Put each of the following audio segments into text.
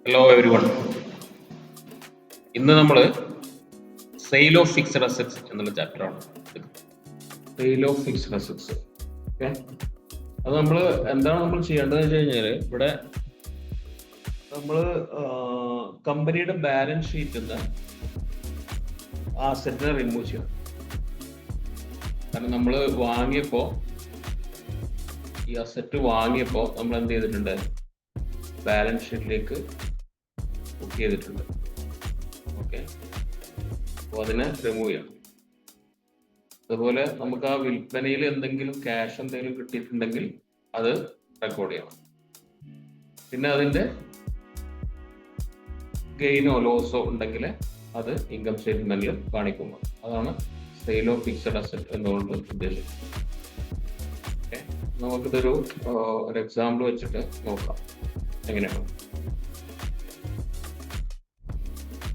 Hello every one. ഇന്ന് നമ്മൾ sale of fixed assets എന്നുള്ള ചാപ്റ്ററാണ്. Sale of fixed assets. Okay, അത് നമ്മൾ എന്താണ് നമ്മൾ ചെയ്യേണ്ടതെന്ന് വെച്ച് കഴിഞ്ഞാൽ, ഇവിടെ നമ്മൾ കമ്പനിയുടെ ബാലൻസ് ഷീറ്റിൽ നിന്ന് ആ അസറ്റിനെ റിമൂവ് ചെയ്യണം. കാരണം നമ്മൾ വാങ്ങിയപ്പോൾ ഈ അസറ്റ് വാങ്ങിയപ്പോൾ നമ്മൾ എന്ത് ചെയ്തിട്ടുണ്ട്, ബാലൻസ് ഷീറ്റിലേക്ക് ബുക്ക് ചെയ്തിട്ടുണ്ട്. ഓക്കെ, അപ്പോൾ അതിനെ റിമൂവ് ചെയ്യണം. അതുപോലെ നമുക്ക് ആ വിൽപ്പനയിൽ എന്തെങ്കിലും ക്യാഷ് എന്തെങ്കിലും കിട്ടിയിട്ടുണ്ടെങ്കിൽ അത് റെക്കോർഡ് ചെയ്യണം. പിന്നെ അതിന്റെ ഗെയിനോ ലോസോ ഉണ്ടെങ്കിൽ അത് ഇൻകം സ്റ്റേറ്റ്മെന്റിൽ കാണിക്കുന്നു. അതാണ് സെയിൽ ഓഫ് ഫിക്സഡ് അസറ്റ് എന്നുകൊണ്ട് ഉദ്ദേശിക്കുന്നത്. ഓക്കെ, നമുക്കിതൊരു എക്സാമ്പിൾ വെച്ചിട്ട് നോക്കാം എങ്ങനെയാണ്.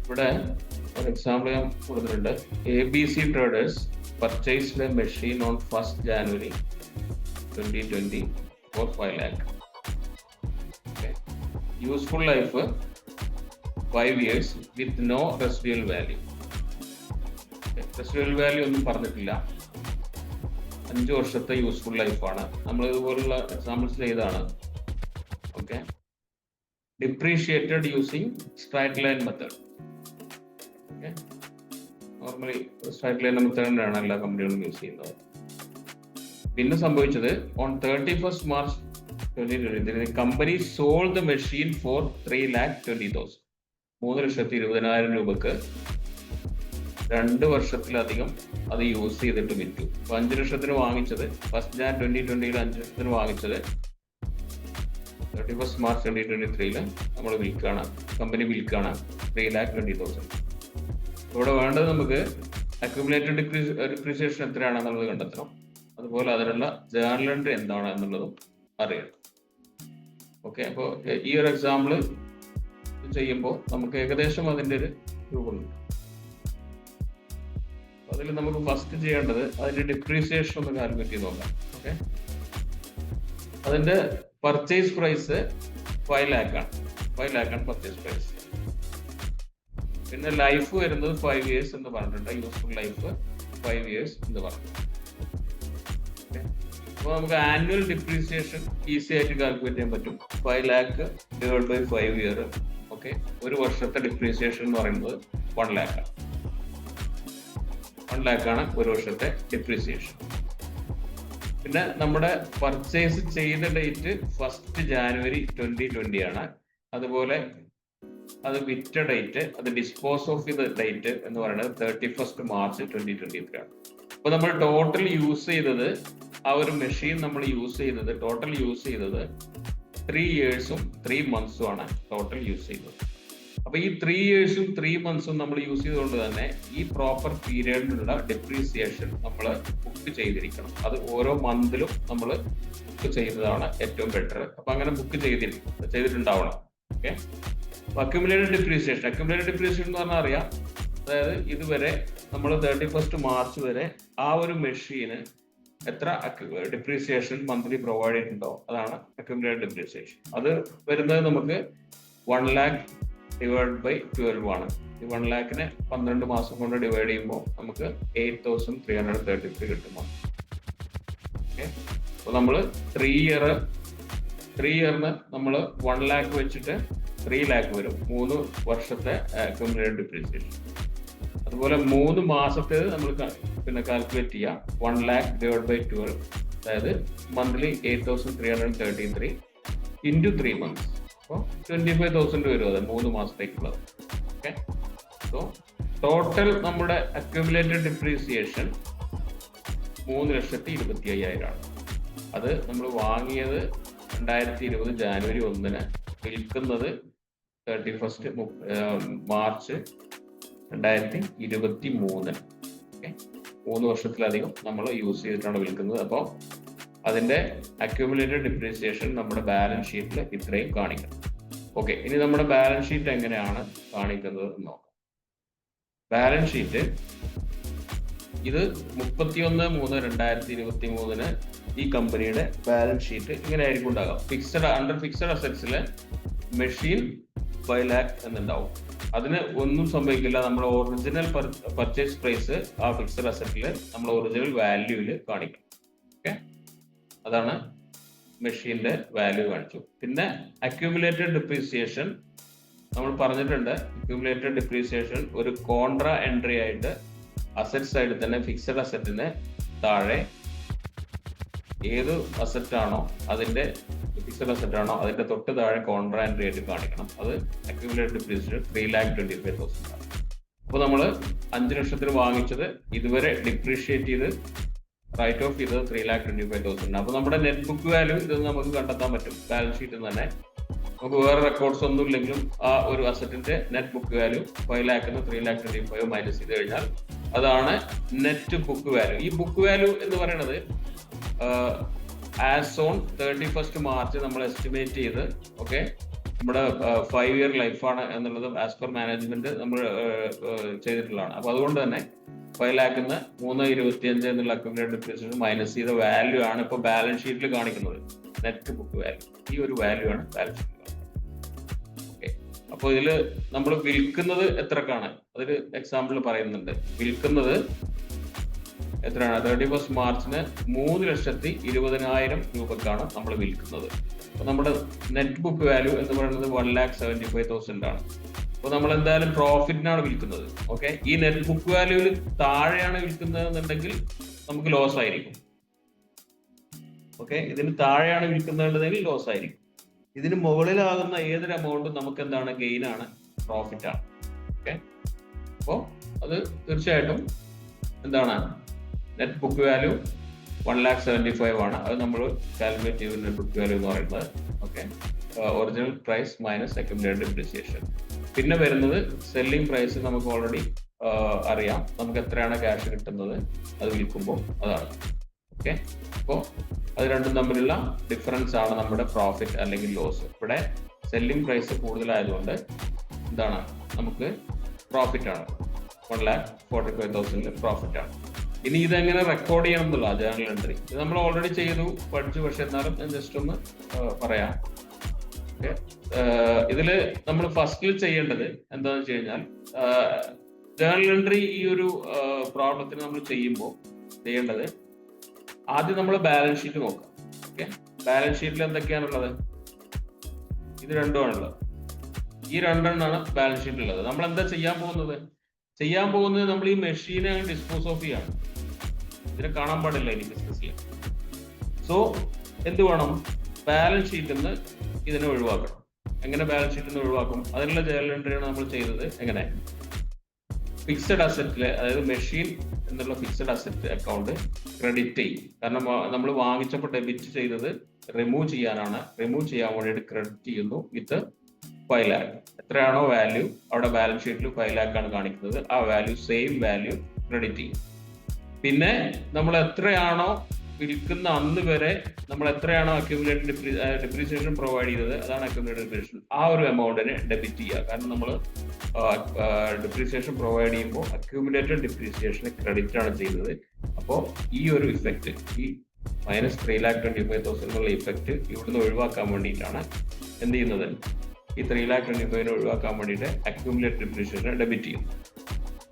ഇവിടെ ഒരു എക്സാമ്പിൾ ഞാൻ കൊടുത്തിട്ടുണ്ട്. ABC traders purchased a machine on 1st January 2020 for 5 lakh. Okay. Useful life 5 years with no residual value. Okay. Residual value ഒന്നും പറഞ്ഞിട്ടില്ല. 5 വർഷത്തെ യൂസ്ഫുൾ ലൈഫാണ്. നമ്മൾ ഇതുപോലുള്ള എക്സാമ്പിൾസ് ചെയ്താണ്. Okay, depreciated using straight line method. Okay, normally straight line method തന്നെയാണ് എല്ലാ കമ്പനികളും യൂസ് ചെയ്യുന്നത്. പിന്നെ സംഭവിച്ചത് on 31st March 2020 company sold the machine for 3,20,000. 3,20,000 രൂപക്ക് 2 വർഷത്തിലധികം അത് യൂസ് ചെയ്തിട്ട് വിറ്റു. അപ്പൊ 5 ലക്ഷത്തിന് വാങ്ങിച്ചത് 1st Jan 2020 5 ലക്ഷത്തിന് വാങ്ങിച്ചത് 31st March 2023 നമ്മൾ വിൽക്കാണ്, കമ്പനി വിൽക്കാണ് 3,20,000. ഇവിടെ വേണ്ടത് നമുക്ക് അക്യുമുലേറ്റഡ് ഡിപ്രീസിയേഷൻ എത്രയാണെന്നുള്ളത് കണ്ടെത്തണം. അതുപോലെ അതിനുള്ള ജേർണൽ എൻട്രി എന്താണ് എന്നുള്ളതും അറിയണം. ഓക്കെ, അപ്പോൾ ഈ ഒരു എക്സാമ്പിൾ ചെയ്യുമ്പോൾ നമുക്ക് ഏകദേശം അതിൻ്റെ ഒരു രൂപം കിട്ടും. അതിൽ നമുക്ക് ഫസ്റ്റ് ചെയ്യേണ്ടത് അതിന്റെ ഡിപ്രീസിയേഷൻ ഒന്ന് കാൽക്കുലേറ്റ് ചെയ്ത് നോക്കാം. ഓക്കെ, അതിന്റെ പർച്ചേസ് പ്രൈസ് 5 lakh ആണ്. 5 lakh ആണ് പർച്ചേസ് പ്രൈസ്. പിന്നെ ലൈഫ് വരുന്നത് 5 years എന്ന് പറഞ്ഞിട്ടുണ്ട്. യൂസ്ഫുൾ ലൈഫ് 5 years എന്ന് പറഞ്ഞു. അപ്പോൾ നമുക്ക് ആനുവൽ ഡിപ്രീസിയേഷൻ ഈസി ആയിട്ട് കാൽക്കുലേറ്റ് ചെയ്യാൻ പറ്റും. 5 lakh divide by 5 year. Okay, ഒരു വർഷത്തെ ഡിപ്രീസിയേഷൻ എന്ന് പറയുന്നത് 1 lakh ആണ്. 1 lakh ആണ് ഒരു വർഷത്തെ ഡിപ്രീസിയേഷൻ. പിന്നെ നമ്മുടെ പർച്ചേസ് ചെയ്ത ഡേറ്റ് 1st January 2020 ആണ്. അതുപോലെ അത് വിറ്റ ഡേറ്റ്, അത് ഡിസ്പോസ് ഓഫ് ചെയ്ത ഡേറ്റ് എന്ന് പറയുന്നത് 31st March 2023 ആണ്. അപ്പൊ നമ്മൾ ടോട്ടൽ യൂസ് ചെയ്തത്, ആ ഒരു മെഷീൻ നമ്മൾ ടോട്ടൽ യൂസ് ചെയ്തത് 3 years 3 months ആണ് ടോട്ടൽ യൂസ് ചെയ്തത്. അപ്പൊ ഈ 3 years 3 months നമ്മൾ യൂസ് ചെയ്തുകൊണ്ട് തന്നെ ഈ പ്രോപ്പർ പീരിയഡിലുള്ള ഡെപ്രീസിയേഷൻ നമ്മൾ ബുക്ക് ചെയ്തിരിക്കണം. അത് ഓരോ മന്തിലും നമ്മൾ ബുക്ക് ചെയ്യുന്നതാണ് ഏറ്റവും ബെറ്റർ. അപ്പൊ അങ്ങനെ ബുക്ക് ചെയ്തിട്ടുണ്ടാവണം. ഓക്കെ, അക്യുമുലേറ്റഡ് ഡിപ്രീസിയേഷൻ എന്ന് പറഞ്ഞാൽ അറിയാം, അതായത് ഇതുവരെ നമ്മൾ 31st March വരെ ആ ഒരു മെഷീന് എത്ര ഡിപ്രീസിയേഷൻ മന്ത്ലി പ്രൊവൈഡ് ചെയ്തിട്ടുണ്ടോ അതാണ് അക്യുമുലേറ്റഡ് ഡിപ്രീസിയേഷൻ. അത് വരുന്നത് നമുക്ക് 1 lakh ഡിവൈഡ് ബൈ 12 ആണ്. ഈ 1 lakhനെ 12 മാസം കൊണ്ട് ഡിവൈഡ് ചെയ്യുമ്പോൾ നമുക്ക് 8,333 കിട്ടും. ഓക്കെ, അപ്പോൾ നമ്മൾ 3 ഇയറിന് നമ്മൾ 1 lakh വെച്ചിട്ട് 3 lakh വരും. 3 വർഷത്തെ അക്യുമുലേറ്റഡ് ഡിപ്രീസിയേഷൻ. അതുപോലെ 3 മാസത്തേത് നമ്മൾ പിന്നെ കാൽക്കുലേറ്റ് ചെയ്യാം. 1 lakh ഡിവൈഡ് ബൈ 12, അതായത് മന്ത്ലി 8,333 ഇൻറ്റു 3 months. അപ്പോൾ 25,000 വരും അത് 3 മാസത്തേക്കുള്ളത്. ഓക്കെ, സോ ടോട്ടൽ നമ്മുടെ അക്യുമുലേറ്റഡ് ഡിപ്രീസിയേഷൻ 3,25,000 ആണ്. അത് നമ്മൾ വാങ്ങിയത് 2020 January 1, വിൽക്കുന്നത് 31st March 2023. ഓക്കെ, 3 വർഷത്തിലധികം നമ്മൾ യൂസ് ചെയ്തിട്ടാണ് വിൽക്കുന്നത്. അപ്പോൾ അതിന്റെ അക്യുമുലേറ്റഡ് ഡിപ്രീസിയേഷൻ നമ്മുടെ ബാലൻസ് ഷീറ്റിൽ ഇത്രയും കാണിക്കണം. ഓക്കെ, ഇനി നമ്മുടെ ബാലൻസ് ഷീറ്റ് എങ്ങനെയാണ് കാണിക്കുന്നത് എന്ന് നോക്കാം. ബാലൻസ് ഷീറ്റ് ഇത് 31/3/2023 ഈ കമ്പനിയുടെ ബാലൻസ് ഷീറ്റ് ഇങ്ങനെ ആയിരിക്കും ഉണ്ടാകാം. ഫിക്സഡ് അസറ്റ്സിലെ മെഷീൻ 5 lakh എന്നുണ്ടാവും. അതിന് ഒന്നും സംഭവിക്കില്ല. നമ്മുടെ ഒറിജിനൽ പർച്ചേസ് പ്രൈസ് ആ ഫിക്സഡ് അസറ്റിൽ നമ്മൾ ഒറിജിനൽ വാല്യൂവിൽ കാണിക്കും. ഓക്കെ, അതാണ് മെഷീന്റെ വാല്യൂ കാണിച്ചു. പിന്നെ അക്യൂമുലേറ്റഡ് ഡിപ്രീസിയേഷൻ നമ്മൾ പറഞ്ഞിട്ടുണ്ട്. അക്യൂമുലേറ്റഡ് ഡിപ്രീസിയേഷൻ ഒരു കോൺട്രാ എൻട്രി ആയിട്ട് അസറ്റ് സൈഡിൽ തന്നെ ഫിക്സഡ് അസറ്റിന് താഴെ ഏത് അസറ്റ് ആണോ അതിന്റെ ഫിക്സഡ് അസറ്റ് ആണോ അതിന്റെ തൊട്ട് താഴെ കോൺട്രാ എൻട്രി ആയിട്ട് കാണിക്കണം. അത് അക്യൂമുലേറ്റഡ് ഡിപ്രീസിയേഷൻ 3,25,000 ആണ്. അപ്പോൾ നമ്മൾ 5 ലക്ഷത്തിന് വാങ്ങിച്ചത് ഇതുവരെ ഡിപ്രീഷിയേറ്റ് ചെയ്ത് റൈറ്റ് ഓഫ് ചെയ്തത് 3,25,000. അപ്പൊ നമ്മുടെ നെറ്റ് ബുക്ക് വാല്യൂ ഇത് നമുക്ക് കണ്ടെത്താൻ പറ്റും ബാലൻസ് ഷീറ്റിൽ നിന്ന് തന്നെ. നമുക്ക് വേറെ റെക്കോർഡ്സ് ഒന്നും ഇല്ലെങ്കിലും ആ ഒരു അസറ്റിന്റെ net book value 5 lakh 3,25,000 minus ചെയ്ത് കഴിഞ്ഞാൽ അതാണ് നെറ്റ് ബുക്ക് വാല്യൂ. ഈ ബുക്ക് വാല്യൂ എന്ന് പറയുന്നത് ആസ് ഓൺ 31st March നമ്മൾ എസ്റ്റിമേറ്റ് ചെയ്ത് ഓക്കെ നമ്മുടെ 5 year ലൈഫാണ് എന്നുള്ളത് ആസ് പെർ മാനേജ്മെന്റ് നമ്മൾ ചെയ്തിട്ടുള്ളതാണ്. അപ്പൊ അതുകൊണ്ട് തന്നെ 5 lakh 3,25,000 എന്നുള്ള അക്യുമുലേറ്റഡ് ഡിപ്രീസിയേഷൻ മൈനസ് ചെയ്ത വാല്യൂ ആണ് ഇപ്പൊ ബാലൻസ് ഷീറ്റിൽ കാണിക്കുന്നത്. നെറ്റ് ബുക്ക് വാല്യൂ ഈ ഒരു വാല്യൂ ആണ് ബാലൻസ് ഷീറ്റിൽ കാണിക്കുന്നത്. ഓക്കെ, അപ്പോൾ ഇതില് നമ്മൾ വിൽക്കുന്നത് എത്രക്കാണ് അതൊരു എക്സാമ്പിൾ പറയുന്നുണ്ട്. വിൽക്കുന്നത് എത്രയാണ്? 31st March 3,20,000 രൂപക്കാണ് നമ്മൾ വിൽക്കുന്നത്. അപ്പൊ നമ്മുടെ നെറ്റ് ബുക്ക് വാല്യൂ എന്ന് പറയുന്നത് 1,75,000 ആണ്. അപ്പൊ നമ്മൾ എന്തായാലും പ്രോഫിറ്റിനാണ് വിൽക്കുന്നത്. ഓക്കെ, ഈ നെറ്റ് ബുക്ക് വാല്യൂവിൽ താഴെയാണ് വിൽക്കുന്നത് എന്നുണ്ടെങ്കിൽ നമുക്ക് ലോസ് ആയിരിക്കും. ഓക്കെ, ഇതിന് താഴെയാണ് വിൽക്കുന്നുണ്ടെങ്കിൽ ലോസ് ആയിരിക്കും. ഇതിന് മുകളിലാകുന്ന ഏതൊരു എമൗണ്ടും നമുക്ക് എന്താണ്? ഗെയിൻ ആണ്, പ്രോഫിറ്റ് ആണ്. ഓക്കെ, അപ്പോൾ അത് തീർച്ചയായിട്ടും എന്താണ്? നെറ്റ് ബുക്ക് വാല്യൂ 1,75,000 ആണ്. അത് നമ്മൾ കാൽക്കുലേറ്റ് ചെയ്ത നെറ്റ് ബുക്ക് വാല്യൂ എന്ന് പറയുന്നത്. Okay, original price minus accumulated depreciation. പിന്നെ വരുന്നത് സെല്ലിംഗ് പ്രൈസ്. നമുക്ക് ഓൾറെഡി അറിയാം നമുക്ക് എത്രയാണ് ക്യാഷ് കിട്ടുന്നത് അത് വിൽക്കുമ്പോൾ, അതാണ്. ഓക്കെ, അപ്പോൾ അത് രണ്ടും തമ്മിലുള്ള ഡിഫറൻസ് ആണ് നമ്മുടെ പ്രോഫിറ്റ് അല്ലെങ്കിൽ ലോസ്. ഇവിടെ സെല്ലിംഗ് പ്രൈസ് കൂടുതലായതുകൊണ്ട് എന്താണ്? നമുക്ക് പ്രോഫിറ്റ് ആണ്. 1,45,000 പ്രോഫിറ്റ് ആണ്. ഇനി ഇതെങ്ങനെ റെക്കോർഡ് ചെയ്യണം എന്നുള്ള ജേർണൽ എൻട്രി ഇത് നമ്മൾ ഓൾറെഡി ചെയ്തു പഠിച്ചു. പക്ഷെ എന്നാലും ഞാൻ ജസ്റ്റ് ഒന്ന് പറയാം. ഓക്കെ, ഇതില് നമ്മൾ ഫസ്റ്റിൽ ചെയ്യേണ്ടത് എന്താണെന്ന് വെച്ച് കഴിഞ്ഞാൽ ജേർണൽ എൻട്രി ഈ ഒരു പ്രോബ്ലത്തിന് നമ്മൾ ചെയ്യുമ്പോൾ ചെയ്യേണ്ടത് ആദ്യം നമ്മൾ ബാലൻസ് ഷീറ്റ് നോക്കാം. ഓക്കെ, ബാലൻസ് ഷീറ്റിൽ എന്തൊക്കെയാണുള്ളത്? ഇത് രണ്ടുമാണുള്ളത്. ഈ രണ്ടെണ്ണമാണ് ബാലൻസ് ഷീറ്റിലുള്ളത്. നമ്മൾ എന്താ ചെയ്യാൻ പോകുന്നത് നമ്മൾ ഈ മെഷീനെ ഡിസ്പോസ് ഓഫ് ചെയ്യാണ്. ഇതിനെ കാണാൻ പാടില്ല ഇനി ബിസിനസ്സിൽ. സോ എന്ത് വേണം? ബാലൻസ് ഷീറ്റിൽ നിന്ന് ഇതിനെ ഒഴിവാക്കണം. എങ്ങനെ ബാലൻസ് ഷീറ്റിൽ നിന്ന് ഒഴിവാക്കും? അതിനുള്ള ജേർണൽ എൻട്രിയാണ് നമ്മൾ ചെയ്തത്. എങ്ങനെ? ഫിക്സഡ് അസറ്റില്, അതായത് മെഷീൻ എന്നുള്ള ഫിക്സഡ് അസറ്റ് അക്കൗണ്ട് ക്രെഡിറ്റ് ചെയ്യും. കാരണം നമ്മൾ വാങ്ങിച്ചപ്പോൾ ഡെബിറ്റ് ചെയ്തത് റിമൂവ് ചെയ്യാനാണ്. റിമൂവ് ചെയ്യാൻ വേണ്ടിയിട്ട് ക്രെഡിറ്റ് ചെയ്യുന്നു വിത്ത് 5 lakh. എത്രയാണോ വാല്യൂ അവിടെ ബാലൻസ് ഷീറ്റിൽ 5 lakh ആണ് കാണിക്കുന്നത്. ആ വാല്യൂ സെയിം വാല്യൂ ക്രെഡിറ്റ് ചെയ്യും. പിന്നെ നമ്മൾ എത്രയാണോ വിൽക്കുന്ന അന്ന് വരെ നമ്മൾ എത്രയാണോ അക്യുമുലേറ്റഡ് ഡിപ്രീസിയേഷൻ പ്രൊവൈഡ് ചെയ്തത് അതാണ് അക്യുമുലേറ്റഡ് ഡിപ്രീസിയേഷൻ. ആ ഒരു എമൗണ്ടിനെ ഡെബിറ്റ് ചെയ്യുക. കാരണം നമ്മൾ ഡിപ്രീസിയേഷൻ പ്രൊവൈഡ് ചെയ്യുമ്പോൾ അക്യുമുലേറ്റഡ് ഡിപ്രീസിയേഷന് ക്രെഡിറ്റ് ആണ് ചെയ്യുന്നത്. അപ്പോൾ ഈ ഒരു ഇഫക്റ്റ്, ഈ മൈനസ് 3,25,000 എന്നുള്ള ഇഫക്റ്റ് ഇവിടുന്ന് ഒഴിവാക്കാൻ വേണ്ടിയിട്ടാണ് എന്ത് ചെയ്യുന്നത്? ഈ 3,25,000 ഒഴിവാക്കാൻ വേണ്ടിയിട്ട് അക്യുമുലേറ്റഡ് ഡിപ്രീസിയേഷൻ ഡെബിറ്റ് ചെയ്യുന്നു.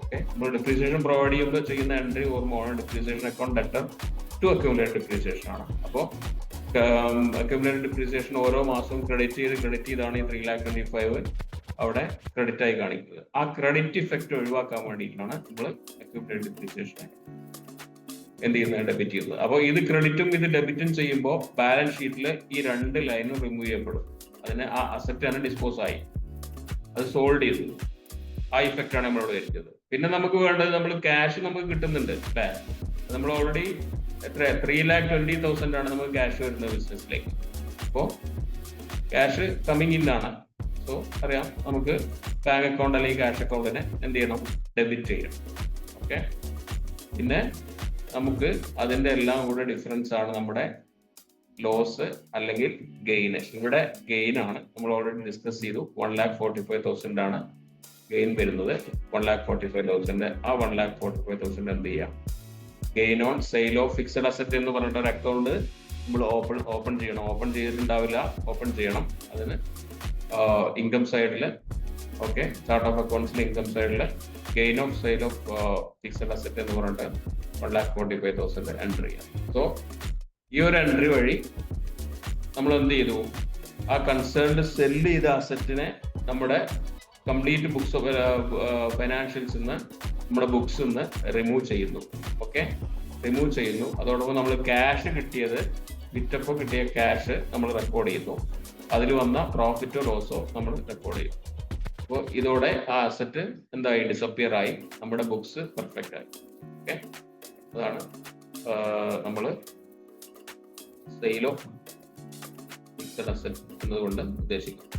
ഓക്കെ, നമ്മൾ ഡിപ്രീസിയേഷൻ പ്രൊവൈഡ് ചെയ്യുമ്പോൾ ചെയ്യുന്ന എൻട്രി ഓർമ്മയാണ് depreciation account debtor to accumulated depreciation ആണ്. അപ്പോൾ അക്യുമുലേറ്റഡ് ഡിപ്രീസിയേഷൻ ഓരോ മാസവും ക്രെഡിറ്റ് ചെയ്താണ് ഈ 3,25,000 അവിടെ ക്രെഡിറ്റ് ആയി കാണിക്കുന്നത്. ആ ക്രെഡിറ്റ് ഇഫക്റ്റ് ഒഴിവാക്കാൻ വേണ്ടിയിട്ടാണ് നമ്മൾ അക്യുമുലേറ്റഡ് ഡിപ്രീസിയേഷൻ എന്ത് ചെയ്യുന്നത്? ഡെബിറ്റ് ചെയ്യുന്നത്. അപ്പോൾ ഇത് ക്രെഡിറ്റും ഇത് ഡെബിറ്റും ചെയ്യുമ്പോൾ ബാലൻസ് ഷീറ്റിൽ ഈ 2 ലൈനും റിമൂവ് ചെയ്യപ്പെടും. അതിന് ആ അസറ്റ് തന്നെ ഡിസ്പോസ് ആയി, അത് സോൾഡ് ചെയ്തു. ആ ഇഫക്റ്റ് ആണ് നമ്മളിവിടെ വരുന്നത്. പിന്നെ നമുക്ക് വേണ്ടത്, നമ്മൾ ക്യാഷ് നമുക്ക് കിട്ടുന്നുണ്ട് അല്ലേ? നമ്മൾ ഓൾറെഡി എത്ര 3,20,000 ആണ് നമുക്ക് ക്യാഷ് വരുന്നത് ബിസിനസ്സിലേക്ക്. അപ്പോൾ ക്യാഷ് കമ്മിങ് ഇൻ ആണ്. സോ അറിയാം നമുക്ക് ബാങ്ക് അക്കൗണ്ട് അല്ലെങ്കിൽ ക്യാഷ് അക്കൗണ്ടിനെ എന്ത് ചെയ്യണം? ഡെബിറ്റ് ചെയ്യണം. ഓക്കെ, പിന്നെ നമുക്ക് അതിന്റെ എല്ലാം കൂടെ ഡിഫറൻസ് ആണ് നമ്മുടെ ലോസ് അല്ലെങ്കിൽ ഗെയിന്. ഇവിടെ ഗെയിൻ ആണ്, നമ്മൾ ഓൾറെഡി ഡിസ്കസ് ചെയ്തു. 1,45,000 ആണ് ഗെയിൻ വരുന്നത്. 1,45,000 ആ 1,45,000 എന്ത് ചെയ്യാം? Gain on sale of fixed asset എന്ന് പറഞ്ഞിട്ട് ഒരു അക്കൗണ്ട് നമ്മൾ ഓപ്പൺ ചെയ്യണം. ഓപ്പൺ ചെയ്തിട്ടുണ്ടാവില്ല, ഓപ്പൺ ചെയ്യണം. അതിന് ഇൻകം സൈഡിൽ, ഓക്കെ, ചാർട്ട് ഓഫ് അക്കൗണ്ട്സിൽ ഇൻകം സൈഡിൽ gain of sale of fixed asset എന്ന് പറഞ്ഞിട്ട് 1,45,000 എൻട്രി ചെയ്യാം. സോ ഈ ഒരു എൻട്രി വഴി നമ്മൾ എന്ത് ചെയ്തു, ആ കൺസേൺഡ് സെല്ല് ചെയ്ത അസറ്റിനെ നമ്മുടെ കംപ്ലീറ്റ് ബുക്സ് ഫൈനാൻഷ്യൽസ് നിന്ന്, നമ്മുടെ ബുക്സ് നിന്ന് റിമൂവ് ചെയ്യുന്നു. ഓക്കെ, റിമൂവ് ചെയ്യുന്നു. അതോടൊപ്പം നമ്മൾ ക്യാഷ് കിട്ടിയത്, വിറ്റപ്പോൾ കിട്ടിയ ക്യാഷ് നമ്മൾ റെക്കോർഡ് ചെയ്യുന്നു. അതിൽ വന്ന പ്രോഫിറ്റോ ലോസോ നമ്മൾ റെക്കോർഡ് ചെയ്യും. അപ്പോൾ ഇതോടെ ആ അസറ്റ് എന്തായി, ഡിസപ്പിയർ ആയി, നമ്മുടെ ബുക്സ് പെർഫെക്റ്റ് ആയി. ഓക്കെ, അതാണ് നമ്മൾ സെയിൽ ഓഫ് ഫിക്സഡ് അസറ്റ് എന്നതുകൊണ്ട് ഉദ്ദേശിക്കുന്നത്.